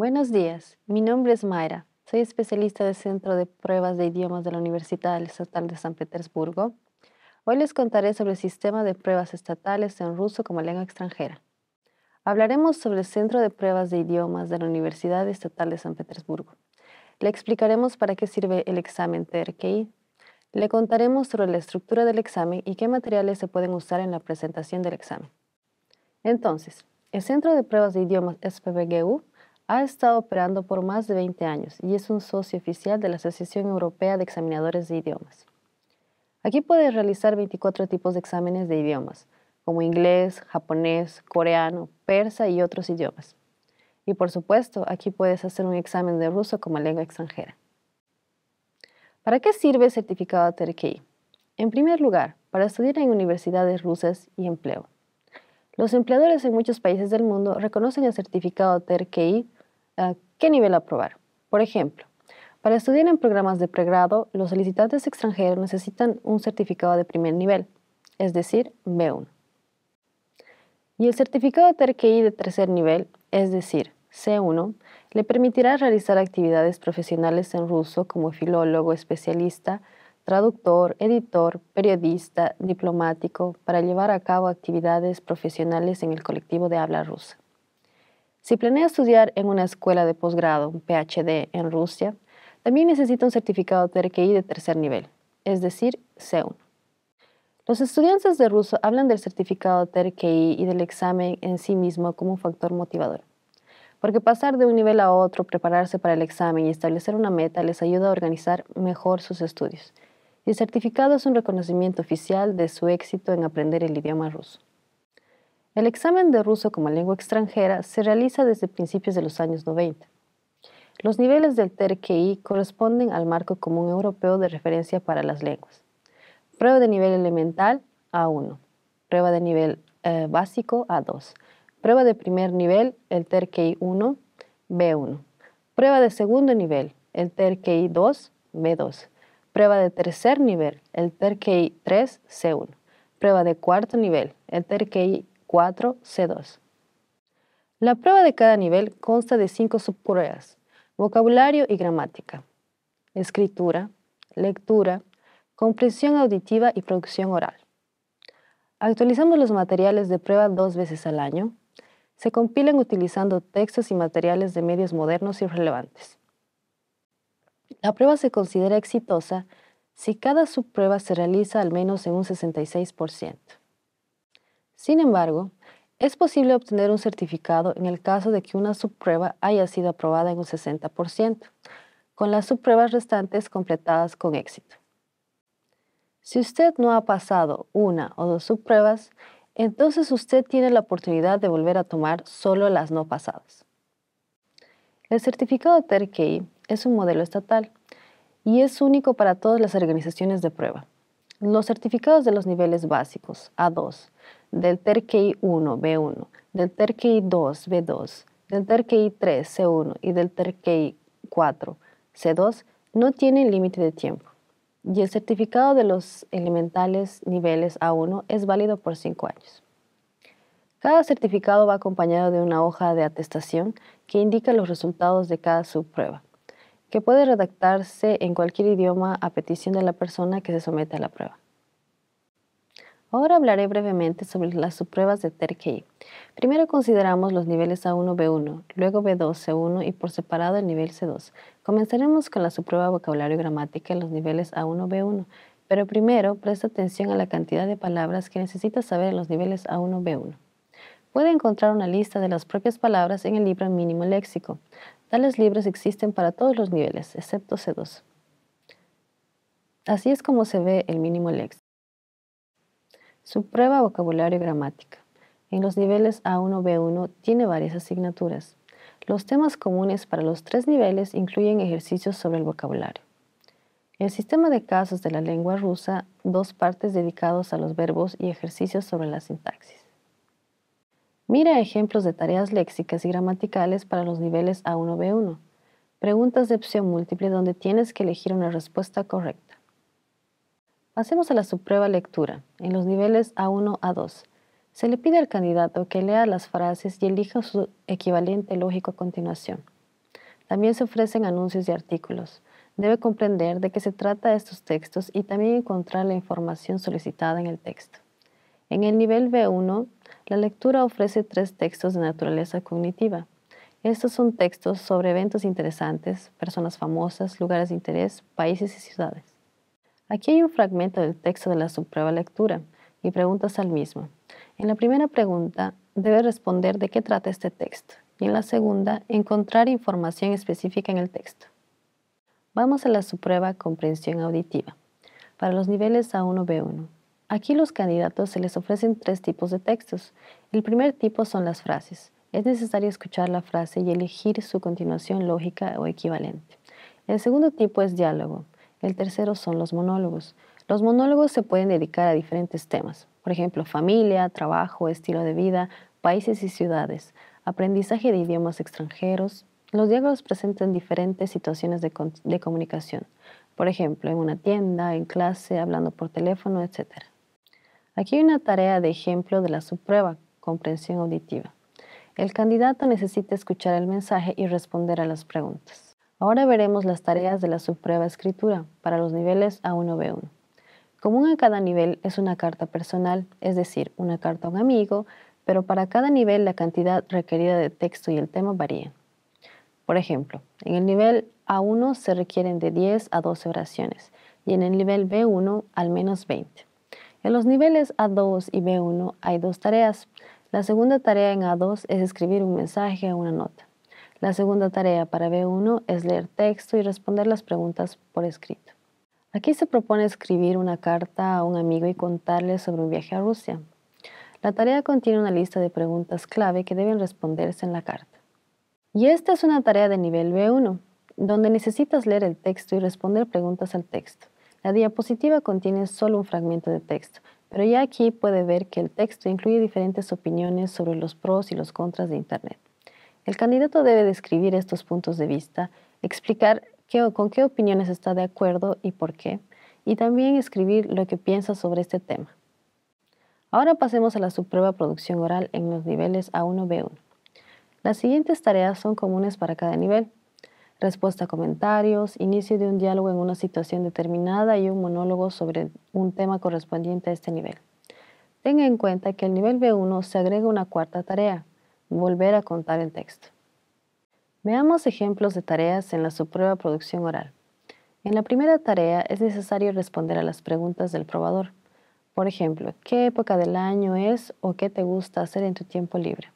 Buenos días, mi nombre es Mayra. Soy especialista del Centro de Pruebas de Idiomas de la Universidad Estatal de San Petersburgo. Hoy les contaré sobre el sistema de pruebas estatales en ruso como lengua extranjera. Hablaremos sobre el Centro de Pruebas de Idiomas de la Universidad Estatal de San Petersburgo. Le explicaremos para qué sirve el examen TRKI. Le contaremos sobre la estructura del examen y qué materiales se pueden usar en la presentación del examen. Entonces, el Centro de Pruebas de Idiomas SPBGU ha estado operando por más de 20 años y es un socio oficial de la Asociación Europea de Examinadores de Idiomas. Aquí puedes realizar 24 tipos de exámenes de idiomas, como inglés, japonés, coreano, persa y otros idiomas. Y por supuesto, aquí puedes hacer un examen de ruso como lengua extranjera. ¿Para qué sirve el certificado TRKI? En primer lugar, para estudiar en universidades rusas y empleo. Los empleadores en muchos países del mundo reconocen el certificado TRKI a qué nivel aprobar. Por ejemplo, para estudiar en programas de pregrado, los solicitantes extranjeros necesitan un certificado de primer nivel, es decir, B1. Y el certificado TRKI de tercer nivel, es decir, C1, le permitirá realizar actividades profesionales en ruso como filólogo especialista, traductor, editor, periodista, diplomático, para llevar a cabo actividades profesionales en el colectivo de habla rusa. Si planea estudiar en una escuela de posgrado, un PhD, en Rusia, también necesita un certificado TRKI de tercer nivel, es decir, C1. Los estudiantes de ruso hablan del certificado TRKI y del examen en sí mismo como un factor motivador, porque pasar de un nivel a otro, prepararse para el examen y establecer una meta les ayuda a organizar mejor sus estudios. Y el certificado es un reconocimiento oficial de su éxito en aprender el idioma ruso. El examen de ruso como lengua extranjera se realiza desde principios de los años 90. Los niveles del TRKI corresponden al marco común europeo de referencia para las lenguas. Prueba de nivel elemental A1, prueba de nivel básico A2, prueba de primer nivel el TRKI 1, B1, prueba de segundo nivel el TRKI 2, B2, prueba de tercer nivel el TRKI 3, C1, prueba de cuarto nivel el TRKI 4, C2. La prueba de cada nivel consta de 5 subpruebas: vocabulario y gramática, escritura, lectura, comprensión auditiva y producción oral. Actualizamos los materiales de prueba 2 veces al año. Se compilan utilizando textos y materiales de medios modernos y relevantes. La prueba se considera exitosa si cada subprueba se realiza al menos en un 66%. Sin embargo, es posible obtener un certificado en el caso de que una subprueba haya sido aprobada en un 60%, con las subpruebas restantes completadas con éxito. Si usted no ha pasado una o dos subpruebas, entonces usted tiene la oportunidad de volver a tomar solo las no pasadas. El certificado TRKI es un modelo estatal y es único para todas las organizaciones de prueba. Los certificados de los niveles básicos A2, del TRKI 1, B1, del TRKI 2, B2, del TRKI 3, C1 y del TRKI 4, C2 no tienen límite de tiempo. Y el certificado de los elementales niveles A1 es válido por 5 años. Cada certificado va acompañado de una hoja de atestación que indica los resultados de cada subprueba, que puede redactarse en cualquier idioma a petición de la persona que se somete a la prueba. Ahora hablaré brevemente sobre las subpruebas de TRKI. Primero consideramos los niveles A1, B1, luego B2, C1 y por separado el nivel C2. Comenzaremos con la subprueba vocabulario y gramática en los niveles A1, B1, pero primero presta atención a la cantidad de palabras que necesitas saber en los niveles A1, B1. Puede encontrar una lista de las propias palabras en el libro Mínimo Léxico. Tales libros existen para todos los niveles, excepto C2. Así es como se ve el Mínimo Léxico. Subprueba vocabulario y gramática. En los niveles A1, B1 tiene varias asignaturas. Los temas comunes para los 3 niveles incluyen ejercicios sobre el vocabulario. El sistema de casos de la lengua rusa, 2 partes dedicados a los verbos y ejercicios sobre la sintaxis. Mira ejemplos de tareas léxicas y gramaticales para los niveles A1, B1. Preguntas de opción múltiple donde tienes que elegir una respuesta correcta. Pasemos a la subprueba lectura, en los niveles A1, A2. Se le pide al candidato que lea las frases y elija su equivalente lógico a continuación. También se ofrecen anuncios y artículos. Debe comprender de qué se trata estos textos y también encontrar la información solicitada en el texto. En el nivel B1, la lectura ofrece 3 textos de naturaleza cognitiva. Estos son textos sobre eventos interesantes, personas famosas, lugares de interés, países y ciudades. Aquí hay un fragmento del texto de la subprueba lectura y preguntas al mismo. En la primera pregunta, debe responder de qué trata este texto y en la segunda, encontrar información específica en el texto. Vamos a la subprueba comprensión auditiva. Para los niveles A1, B1. Aquí los candidatos se les ofrecen 3 tipos de textos. El primer tipo son las frases. Es necesario escuchar la frase y elegir su continuación lógica o equivalente. El segundo tipo es diálogo. El tercero son los monólogos. Los monólogos se pueden dedicar a diferentes temas. Por ejemplo, familia, trabajo, estilo de vida, países y ciudades, aprendizaje de idiomas extranjeros. Los diálogos presentan diferentes situaciones de comunicación. Por ejemplo, en una tienda, en clase, hablando por teléfono, etc. Aquí hay una tarea de ejemplo de la subprueba, comprensión auditiva. El candidato necesita escuchar el mensaje y responder a las preguntas. Ahora veremos las tareas de la subprueba escritura para los niveles A1, B1. Común a cada nivel es una carta personal, es decir, una carta a un amigo, pero para cada nivel la cantidad requerida de texto y el tema varían. Por ejemplo, en el nivel A1 se requieren de 10 a 12 oraciones y en el nivel B1 al menos 20. En los niveles A2 y B1 hay 2 tareas. La segunda tarea en A2 es escribir un mensaje o una nota. La segunda tarea para B1 es leer texto y responder las preguntas por escrito. Aquí se propone escribir una carta a un amigo y contarle sobre un viaje a Rusia. La tarea contiene una lista de preguntas clave que deben responderse en la carta. Y esta es una tarea de nivel B1, donde necesitas leer el texto y responder preguntas al texto. La diapositiva contiene solo un fragmento de texto, pero ya aquí puede ver que el texto incluye diferentes opiniones sobre los pros y los contras de Internet. El candidato debe describir estos puntos de vista, explicar con qué opiniones está de acuerdo y por qué, y también escribir lo que piensa sobre este tema. Ahora pasemos a la subprueba producción oral en los niveles A1, B1. Las siguientes tareas son comunes para cada nivel. Respuesta a comentarios, inicio de un diálogo en una situación determinada y un monólogo sobre un tema correspondiente a este nivel. Tenga en cuenta que al nivel B1 se agrega una cuarta tarea, volver a contar el texto. Veamos ejemplos de tareas en la subprueba producción oral. En la primera tarea es necesario responder a las preguntas del probador. Por ejemplo, ¿qué época del año es o qué te gusta hacer en tu tiempo libre?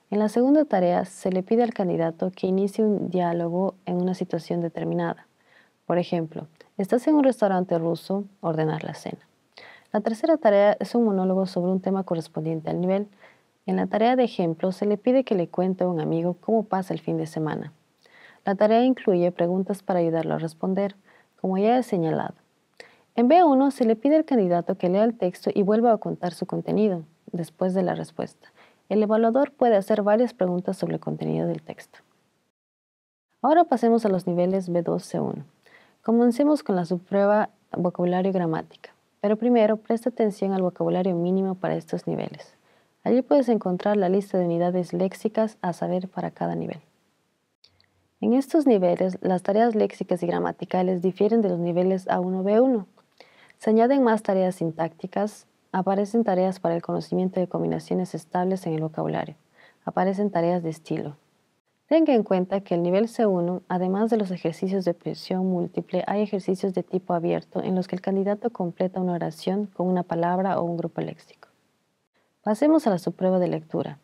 En la segunda tarea se le pide al candidato que inicie un diálogo en una situación determinada. Por ejemplo, estás en un restaurante ruso, ordenar la cena. La tercera tarea es un monólogo sobre un tema correspondiente al nivel. En la tarea de ejemplo se le pide que le cuente a un amigo cómo pasa el fin de semana. La tarea incluye preguntas para ayudarlo a responder, como ya he señalado. En B1 se le pide al candidato que lea el texto y vuelva a contar su contenido, después de la respuesta. El evaluador puede hacer varias preguntas sobre el contenido del texto. Ahora pasemos a los niveles B2, C1. Comencemos con la subprueba vocabulario y gramática, pero primero presta atención al vocabulario mínimo para estos niveles. Allí puedes encontrar la lista de unidades léxicas a saber para cada nivel. En estos niveles, las tareas léxicas y gramaticales difieren de los niveles A1, B1. Se añaden más tareas sintácticas, aparecen tareas para el conocimiento de combinaciones estables en el vocabulario, aparecen tareas de estilo. Tenga en cuenta que el nivel C1, además de los ejercicios de opción múltiple, hay ejercicios de tipo abierto en los que el candidato completa una oración con una palabra o un grupo léxico. Pasemos a la subprueba de lectura.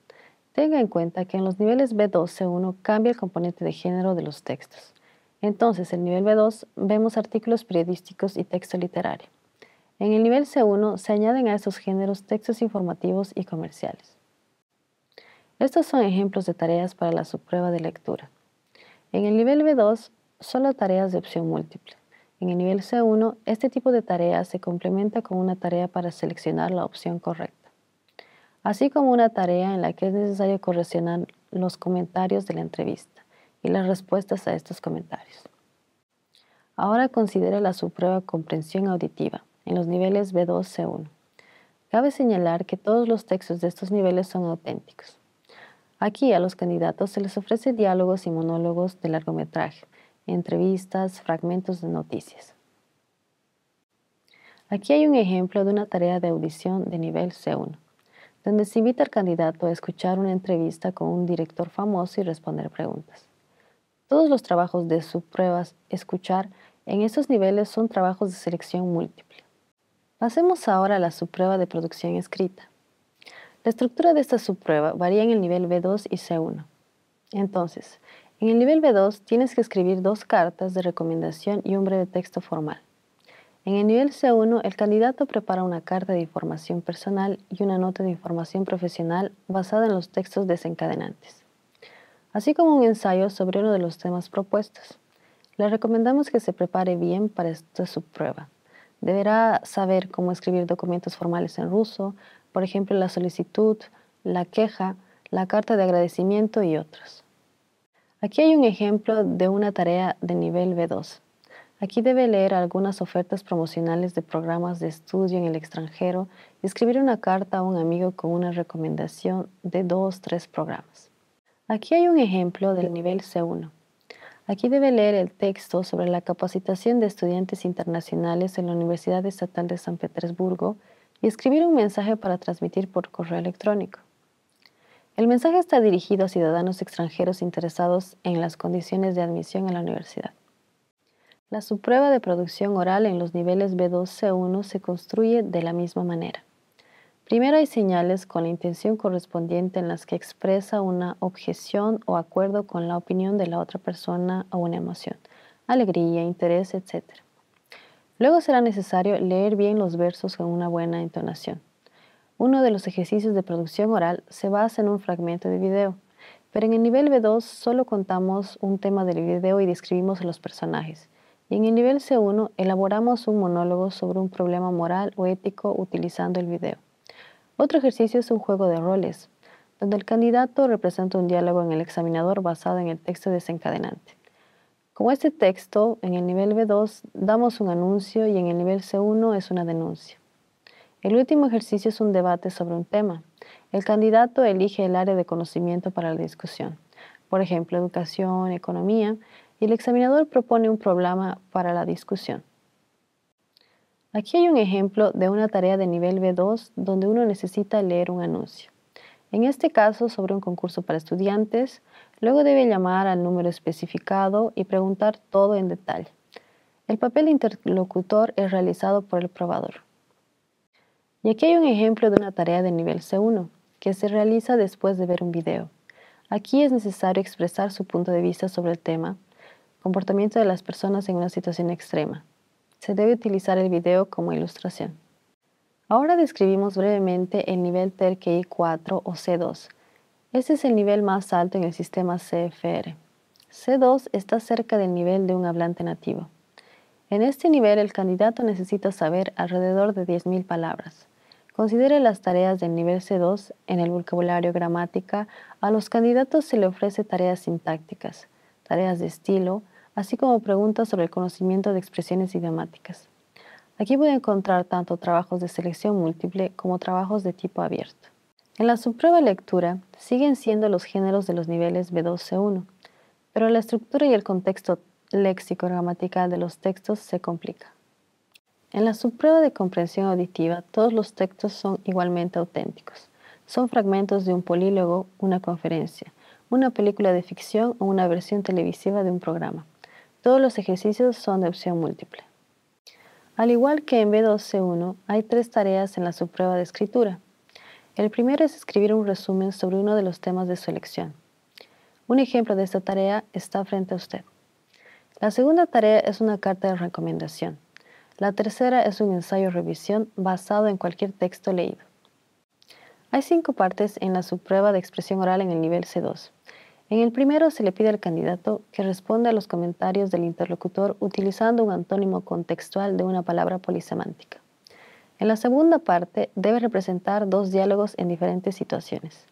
Tenga en cuenta que en los niveles B2, C1 cambia el componente de género de los textos. Entonces, en el nivel B2 vemos artículos periodísticos y texto literario. En el nivel C1 se añaden a estos géneros textos informativos y comerciales. Estos son ejemplos de tareas para la subprueba de lectura. En el nivel B2, solo tareas de opción múltiple. En el nivel C1, este tipo de tarea se complementa con una tarea para seleccionar la opción correcta, así como una tarea en la que es necesario correccionar los comentarios de la entrevista y las respuestas a estos comentarios. Ahora considere la subprueba comprensión auditiva en los niveles B2, C1. Cabe señalar que todos los textos de estos niveles son auténticos. Aquí a los candidatos se les ofrece diálogos y monólogos de largometraje, entrevistas, fragmentos de noticias. Aquí hay un ejemplo de una tarea de audición de nivel C1, donde se invita al candidato a escuchar una entrevista con un director famoso y responder preguntas. Todos los trabajos de subpruebas escuchar en estos niveles son trabajos de selección múltiple. Pasemos ahora a la subprueba de producción escrita. La estructura de esta subprueba varía en el nivel B2 y C1. Entonces, en el nivel B2 tienes que escribir 2 cartas de recomendación y un breve texto formal. En el nivel C1, el candidato prepara una carta de información personal y una nota de información profesional basada en los textos desencadenantes, así como un ensayo sobre uno de los temas propuestos. Le recomendamos que se prepare bien para esta subprueba. Deberá saber cómo escribir documentos formales en ruso, por ejemplo, la solicitud, la queja, la carta de agradecimiento y otros. Aquí hay un ejemplo de una tarea de nivel B2. Aquí debe leer algunas ofertas promocionales de programas de estudio en el extranjero y escribir una carta a un amigo con una recomendación de 2-3 programas. Aquí hay un ejemplo del nivel C1. Aquí debe leer el texto sobre la capacitación de estudiantes internacionales en la Universidad Estatal de San Petersburgo y escribir un mensaje para transmitir por correo electrónico. El mensaje está dirigido a ciudadanos extranjeros interesados en las condiciones de admisión a la universidad. La subprueba de producción oral en los niveles B2-C1 se construye de la misma manera. Primero hay señales con la intención correspondiente en las que expresa una objeción o acuerdo con la opinión de la otra persona o una emoción, alegría, interés, etc. Luego será necesario leer bien los versos con una buena entonación. Uno de los ejercicios de producción oral se basa en un fragmento de video, pero en el nivel B2 solo contamos un tema del video y describimos a los personajes. Y en el nivel C1 elaboramos un monólogo sobre un problema moral o ético utilizando el video. Otro ejercicio es un juego de roles, donde el candidato representa un diálogo en el examinador basado en el texto desencadenante. Como este texto, en el nivel B2 damos un anuncio y en el nivel C1 es una denuncia. El último ejercicio es un debate sobre un tema. El candidato elige el área de conocimiento para la discusión, por ejemplo, educación, economía, y el examinador propone un problema para la discusión. Aquí hay un ejemplo de una tarea de nivel B2 donde uno necesita leer un anuncio. En este caso, sobre un concurso para estudiantes, luego debe llamar al número especificado y preguntar todo en detalle. El papel de interlocutor es realizado por el probador. Y aquí hay un ejemplo de una tarea de nivel C1, que se realiza después de ver un video. Aquí es necesario expresar su punto de vista sobre el tema, comportamiento de las personas en una situación extrema. Se debe utilizar el video como ilustración. Ahora describimos brevemente el nivel TERKI 4 o C2. Este es el nivel más alto en el sistema CFR. C2 está cerca del nivel de un hablante nativo. En este nivel, el candidato necesita saber alrededor de 10.000 palabras. Considere las tareas del nivel C2 en el vocabulario gramática. A los candidatos se le ofrece tareas sintácticas, tareas de estilo, así como preguntas sobre el conocimiento de expresiones idiomáticas. Aquí puede encontrar tanto trabajos de selección múltiple como trabajos de tipo abierto. En la subprueba lectura siguen siendo los géneros de los niveles B2-C1, pero la estructura y el contexto léxico-gramatical de los textos se complica. En la subprueba de comprensión auditiva, todos los textos son igualmente auténticos. Son fragmentos de un polílogo, una conferencia, una película de ficción o una versión televisiva de un programa. Todos los ejercicios son de opción múltiple. Al igual que en B2-C1, hay 3 tareas en la subprueba de escritura. El primero es escribir un resumen sobre uno de los temas de su elección. Un ejemplo de esta tarea está frente a usted. La segunda tarea es una carta de recomendación. La tercera es un ensayo-revisión basado en cualquier texto leído. Hay 5 partes en la subprueba de expresión oral en el nivel C2. En el primero se le pide al candidato que responda a los comentarios del interlocutor utilizando un antónimo contextual de una palabra polisemántica. En la segunda parte debe representar 2 diálogos en diferentes situaciones.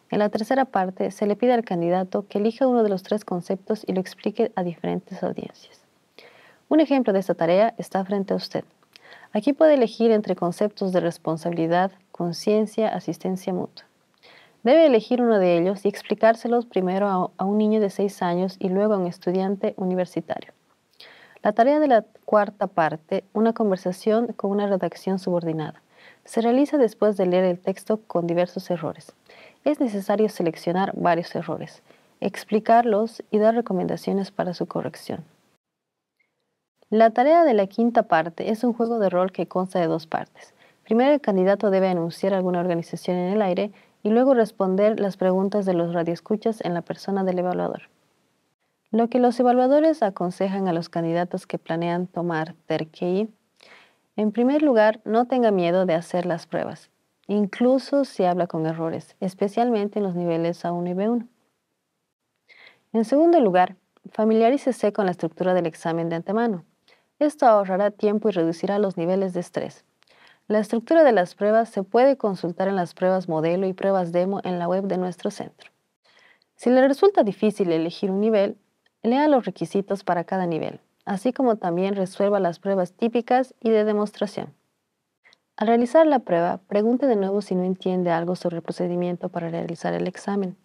En la tercera parte se le pide al candidato que elija uno de los 3 conceptos y lo explique a diferentes audiencias. Un ejemplo de esta tarea está frente a usted. Aquí puede elegir entre conceptos de responsabilidad, conciencia, asistencia mutua. Debe elegir uno de ellos y explicárselos primero a un niño de 6 años y luego a un estudiante universitario. La tarea de la cuarta parte, una conversación con una redacción subordinada, se realiza después de leer el texto con diversos errores. Es necesario seleccionar varios errores, explicarlos y dar recomendaciones para su corrección. La tarea de la quinta parte es un juego de rol que consta de 2 partes. Primero, el candidato debe anunciar alguna organización en el aire y luego responder las preguntas de los radioescuchas en la persona del evaluador. Lo que los evaluadores aconsejan a los candidatos que planean tomar TERQI: en primer lugar, no tenga miedo de hacer las pruebas, incluso si habla con errores, especialmente en los niveles A1 y B1. En segundo lugar, familiarícese con la estructura del examen de antemano. Esto ahorrará tiempo y reducirá los niveles de estrés. La estructura de las pruebas se puede consultar en las pruebas modelo y pruebas demo en la web de nuestro centro. Si le resulta difícil elegir un nivel, lea los requisitos para cada nivel, así como también resuelva las pruebas típicas y de demostración. Al realizar la prueba, pregunte de nuevo si no entiende algo sobre el procedimiento para realizar el examen.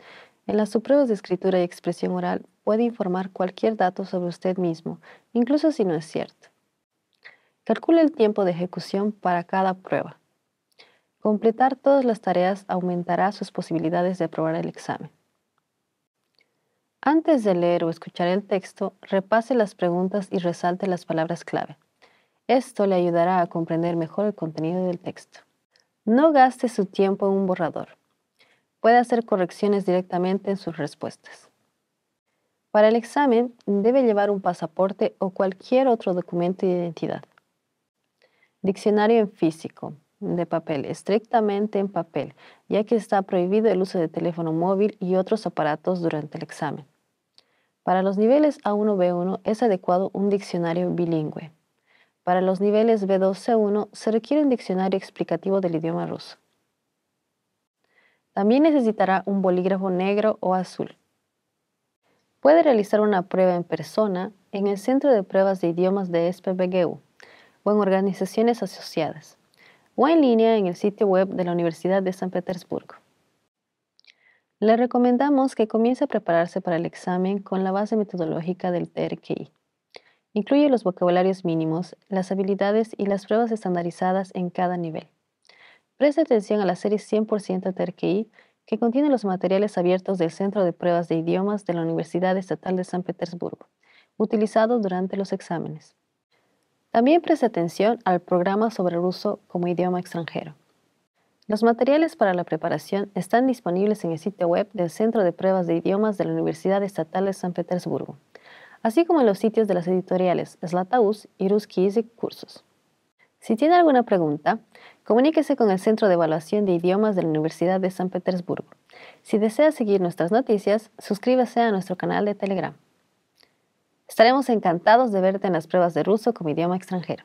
En las subpruebas de escritura y expresión oral puede informar cualquier dato sobre usted mismo, incluso si no es cierto. Calcule el tiempo de ejecución para cada prueba. Completar todas las tareas aumentará sus posibilidades de aprobar el examen. Antes de leer o escuchar el texto, repase las preguntas y resalte las palabras clave. Esto le ayudará a comprender mejor el contenido del texto. No gaste su tiempo en un borrador. Puede hacer correcciones directamente en sus respuestas. Para el examen, debe llevar un pasaporte o cualquier otro documento de identidad. Diccionario en físico, de papel, estrictamente en papel, ya que está prohibido el uso de teléfono móvil y otros aparatos durante el examen. Para los niveles A1, B1 es adecuado un diccionario bilingüe. Para los niveles B2, C1 se requiere un diccionario explicativo del idioma ruso. También necesitará un bolígrafo negro o azul. Puede realizar una prueba en persona en el Centro de Pruebas de Idiomas de SPBGU o en organizaciones asociadas, o en línea en el sitio web de la Universidad de San Petersburgo. Le recomendamos que comience a prepararse para el examen con la base metodológica del TERQI. Incluye los vocabularios mínimos, las habilidades y las pruebas estandarizadas en cada nivel. Preste atención a la serie 100% TERQI, que contiene los materiales abiertos del Centro de Pruebas de Idiomas de la Universidad Estatal de San Petersburgo, utilizados durante los exámenes. También preste atención al programa sobre ruso como idioma extranjero. Los materiales para la preparación están disponibles en el sitio web del Centro de Pruebas de Idiomas de la Universidad Estatal de San Petersburgo, así como en los sitios de las editoriales Zlataús y Ruski Язык Cursos. Si tiene alguna pregunta, comuníquese con el Centro de Evaluación de Idiomas de la Universidad de San Petersburgo. Si desea seguir nuestras noticias, suscríbase a nuestro canal de Telegram. Estaremos encantados de verte en las pruebas de ruso como idioma extranjero.